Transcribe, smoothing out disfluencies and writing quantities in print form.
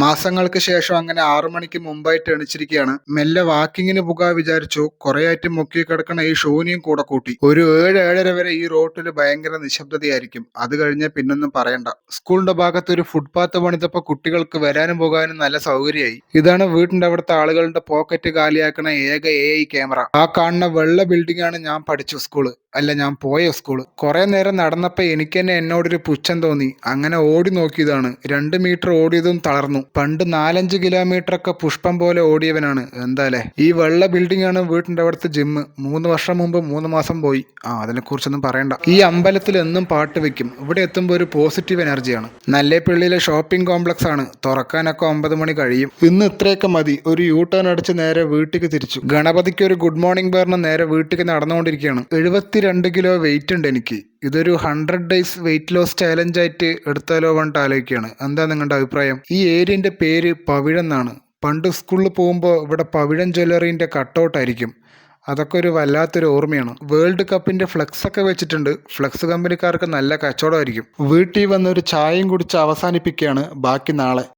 മാസങ്ങൾക്ക് ശേഷം അങ്ങനെ 6 മണിക്ക് മുമ്പായിട്ട് എണിച്ചിരിക്കുകയാണ്. മെല്ലെ വാക്കിങ്ങിന് പോകാ വിചാരിച്ചു. കുറേയായിട്ട് മുക്കി കിടക്കണ ഈ ഷൂനിയും കൂടെ കൂട്ടി. ഒരു 7-7:30 വരെ ഈ റോട്ടിൽ ഭയങ്കര നിശബ്ദതയായിരിക്കും. അത് കഴിഞ്ഞ പിന്നൊന്നും പറയണ്ട. സ്കൂളിന്റെ ഭാഗത്ത് ഒരു ഫുട്പാത്ത് പണിതപ്പോ കുട്ടികൾക്ക് വരാനും പോകാനും നല്ല സൗകര്യമായി. ഇതാണ് വീടിന്റെ അവിടുത്തെ ആളുകളുടെ പോക്കറ്റ് കാലിയാക്കണ ഏക AI ക്യാമറ. ആ കാണുന്ന വെള്ള ബിൽഡിംഗ് ആണ് ഞാൻ പഠിച്ച സ്കൂള്, അല്ല ഞാൻ പോയ സ്കൂള്. കുറെ നേരം നടന്നപ്പോ എനിക്ക് തന്നെ എന്നോടൊരു പുച്ഛം തോന്നി. അങ്ങനെ ഓടി നോക്കിയതാണ്. 2 മീറ്റർ ഓടിയതും തളർന്നു. പണ്ട് 4-5 കിലോമീറ്റർ ഒക്കെ പുഷ്പം പോലെ ഓടിയവനാണ്. എന്താലേ. ഈ വെള്ള ബിൽഡിംഗ് ആണ് വീട്ടിന്റെ അവിടുത്തെ ജിമ്മ്. 3 വർഷം മുമ്പ് 3 മാസം പോയി. അതിനെ കുറിച്ചൊന്നും പറയണ്ട. ഈ അമ്പലത്തിൽ എന്നും പാട്ട് വെക്കും. ഇവിടെ എത്തുമ്പോൾ ഒരു പോസിറ്റീവ് എനർജിയാണ്. നല്ലേപ്പള്ളിയിലെ ഷോപ്പിംഗ് കോംപ്ലക്സ് ആണ്. തുറക്കാനൊക്കെ 9 മണി കഴിയും. ഇന്ന് ഇത്രയൊക്കെ മതി. ഒരു യൂ ടേൺ അടിച്ച് നേരെ വീട്ടിലേക്ക് തിരിച്ചു. ഗണപതിക്ക് ഒരു ഗുഡ് മോർണിംഗ് പറഞ്ഞ് നേരെ വീട്ടിലേക്ക് നടന്നുകൊണ്ടിരിക്കുകയാണ്. 72 കിലോ വെയിറ്റ് ഉണ്ട് എനിക്ക്. ഇതൊരു 100 ഡേയ്സ് വെയിറ്റ് ലോസ് ചാലഞ്ച് ആയിട്ട് എടുത്താലോ പറഞ്ഞിട്ട് ആലോചിക്കുകയാണ്. എന്താ നിങ്ങളുടെ അഭിപ്രായം? ഈ ഏരിയന്റെ പേര് പവിഴം എന്നാണ്. പണ്ട് സ്കൂളിൽ പോകുമ്പോൾ ഇവിടെ പവിഴം ജ്വല്ലറിന്റെ കട്ടൗട്ട് ആയിരിക്കും. അതൊക്കെ ഒരു വല്ലാത്തൊരു ഓർമ്മയാണ്. വേൾഡ് കപ്പിന്റെ ഫ്ലെക്സ് ഒക്കെ വെച്ചിട്ടുണ്ട്. ഫ്ലെക്സ് കമ്പനിക്കാർക്ക് നല്ല കച്ചവടമായിരിക്കും. വീട്ടിൽ വന്ന് ഒരു ചായയും കുടിച്ച് അവസാനിപ്പിക്കുകയാണ്. ബാക്കി നാളെ.